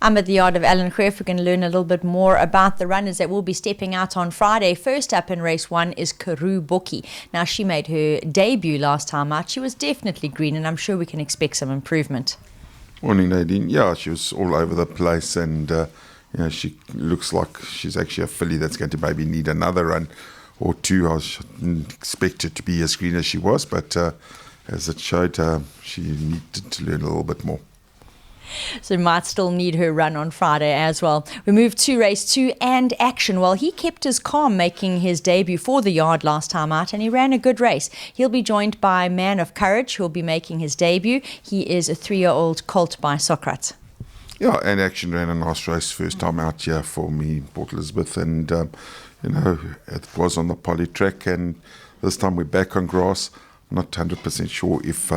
I'm at the yard of Alan GREEFF. We're going to learn a little bit more about the runners that will be stepping out on Friday. First up in race 1 is Karoo Bookie. Now, she made her debut last time out. She was definitely green, and I'm sure we can expect some improvement. Morning, Nadine. Yeah, she was all over the place, and she looks like she's actually a filly that's going to maybe need another run or two. I didn't expect her to be as green as she was, but as it showed, she needed to learn a little bit more. So might still need her run on Friday as well. We move to race 2 and Action. Well, he kept his calm making his debut for the yard last time out, and he ran a good race. He'll be joined by Man of Courage, who'll be making his debut. He is a 3-year-old colt by Socrates. Yeah, and Action ran a nice race first time out here for me in Port Elizabeth, and it was on the poly track, and this time we're back on grass. I'm not 100% sure if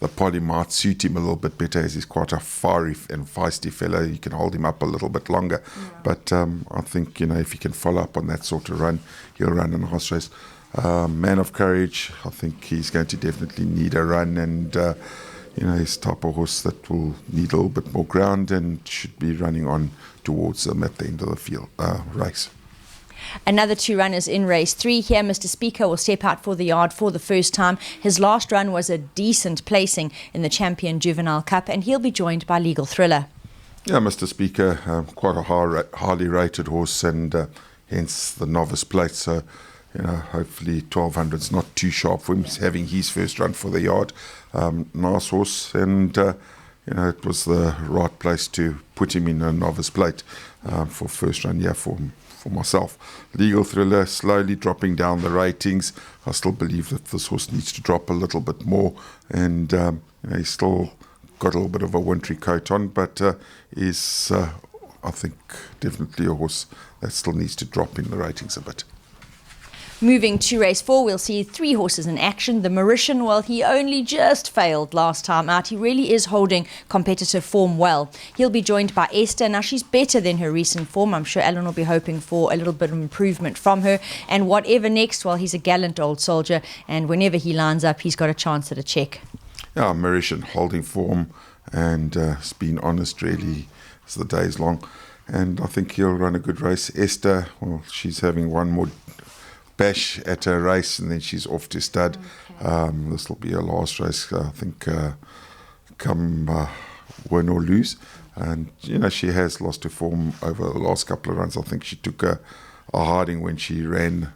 the poly might suit him a little bit better, as he's quite a fiery and feisty fellow. You can hold him up a little bit longer. Yeah. But I think, if he can follow up on that sort of run, he'll run a nice race. Man of Courage, I think he's going to definitely need a run, and he's the type of horse that will need a little bit more ground and should be running on towards them at the end of the field race. Another 2 runners in race 3 here. Mr. Speaker will step out for the yard for the first time. His last run was a decent placing in the Champion Juvenile Cup, and he'll be joined by Legal Thriller. Yeah, Mr. Speaker, quite a highly rated horse, and hence the novice plate. So, hopefully 1200's not too sharp for him. He's having his first run for the yard. Nice horse, and it was the right place to put him in a novice plate for first run. Yeah, for myself. Legal Thriller slowly dropping down the ratings. I still believe that this horse needs to drop a little bit more, and he's still got a little bit of a wintry coat on, but is I think definitely a horse that still needs to drop in the ratings a bit. Moving to race 4, we'll see 3 horses in action. The Mauritian, well, he only just failed last time out. He really is holding competitive form well. He'll be joined by Esther. Now, she's better than her recent form. I'm sure Alan will be hoping for a little bit of improvement from her. And whatever next, well, he's a gallant old soldier, and whenever he lines up, he's got a chance at a check. Yeah, Mauritian holding form, and it's been honest really as the day's long. And I think he'll run a good race. Esther, well, she's having one more bash at her race, and then she's off to stud. Okay. This will be her last race, I think, come win or lose. And she has lost her form over the last couple of runs. I think she took a hiding when she ran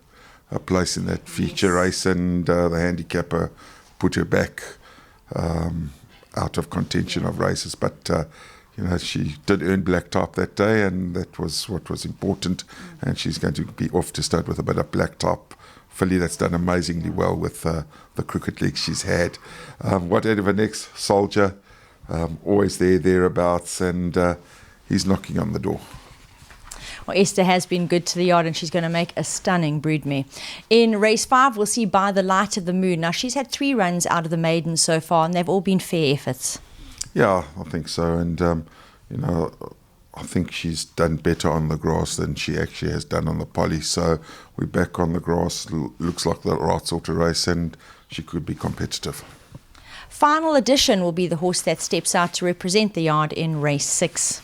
a place in that feature race, and the handicapper put her back out of contention of races. But she did earn black type that day, and that was what was important. And she's going to be off to start with a bit of black type filly that's done amazingly well with the crooked legs she's had. Whatever next, Soldier, always thereabouts, and he's knocking on the door. Well, Esther has been good to the yard, and she's going to make a stunning broodmare. In race 5, we'll see By the Light of the Moon. Now, she's had 3 runs out of the maidens so far, and they've all been fair efforts. Yeah, I think so, and I think she's done better on the grass than she actually has done on the poly. So we're back on the grass. Looks like the right sort of race, and she could be competitive. Final Edition will be the horse that steps out to represent the yard in race 6.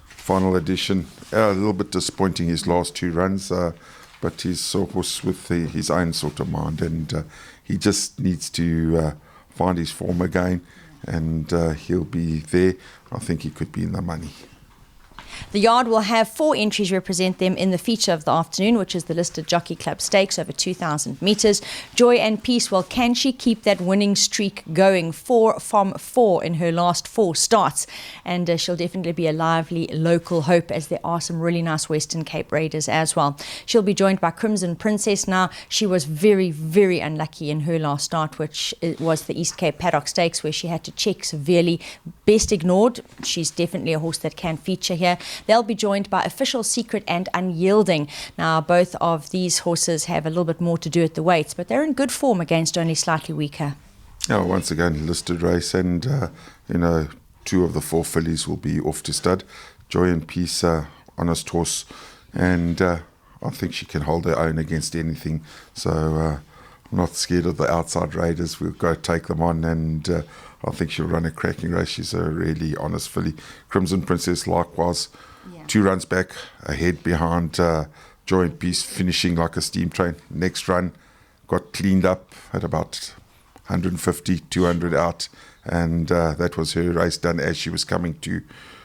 Final Edition, a little bit disappointing his last 2 runs, but he's a horse with his own sort of mind, and he just needs to find his form again. And he'll be there. I think he could be in the money. The yard will have 4 entries represent them in the feature of the afternoon, which is the listed Jockey Club Stakes over 2,000 metres. Joy and Peace, well, can she keep that winning streak going? 4 from 4 in her last 4 starts. And she'll definitely be a lively local hope, as there are some really nice Western Cape Raiders as well. She'll be joined by Crimson Princess. Now, she was very, very unlucky in her last start, which was the East Cape Paddock Stakes, where she had to check severely. Best ignored. She's definitely a horse that can feature here. They'll be joined by Official Secret and Unyielding. Now, both of these horses have a little bit more to do at the weights, but they're in good form against only slightly weaker. Yeah, once again, listed race, and 2 of the 4 fillies will be off to stud. Joy and Peace, honest horse, and I think she can hold her own against anything. So not scared of the outside raiders. We'll go take them on, and I think she'll run a cracking race. She's a really honest filly. Crimson Princess likewise, 2 runs back, ahead behind Joy and Peace, finishing like a steam train. Next run, got cleaned up at about 150, 200 out, and that was her race done as she was coming to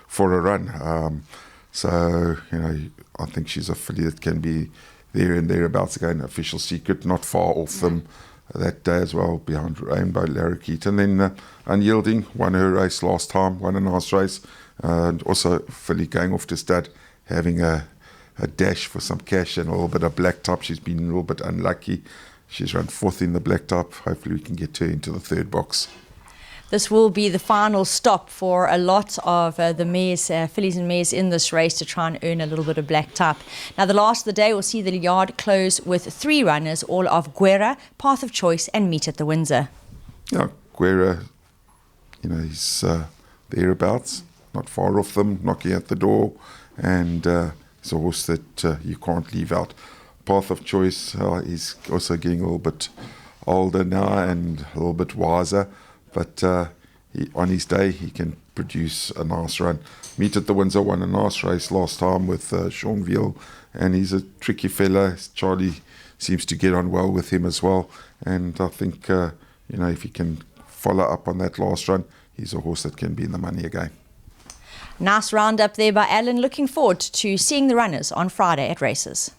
for a run. So, I think she's a filly that can be there and thereabouts again. Official Secret, not far off them that day as well, behind Rainbow Lariquette. And then Unyielding won her race last time, won a nice race. And also filly going off to stud, having a dash for some cash and a little bit of black top. She's been a little bit unlucky. She's run 4th in the black top. Hopefully we can get her into the 3rd box. This will be the final stop for a lot of the mares, fillies and mares in this race to try and earn a little bit of black top. Now, the last of the day will see the yard close with 3 runners, all of Guerra, Path of Choice and Meet at the Windsor. Yeah, Guerra, he's thereabouts, not far off them, knocking at the door, and he's a horse that you can't leave out. Path of Choice is also getting a little bit older now and a little bit wiser. But on his day, he can produce a nice run. Meet at the Windsor won a nice race last time with Sean Veal, and he's a tricky fella. Charlie seems to get on well with him as well. And I think, if he can follow up on that last run, he's a horse that can be in the money again. Nice roundup there by Alan. Looking forward to seeing the runners on Friday at races.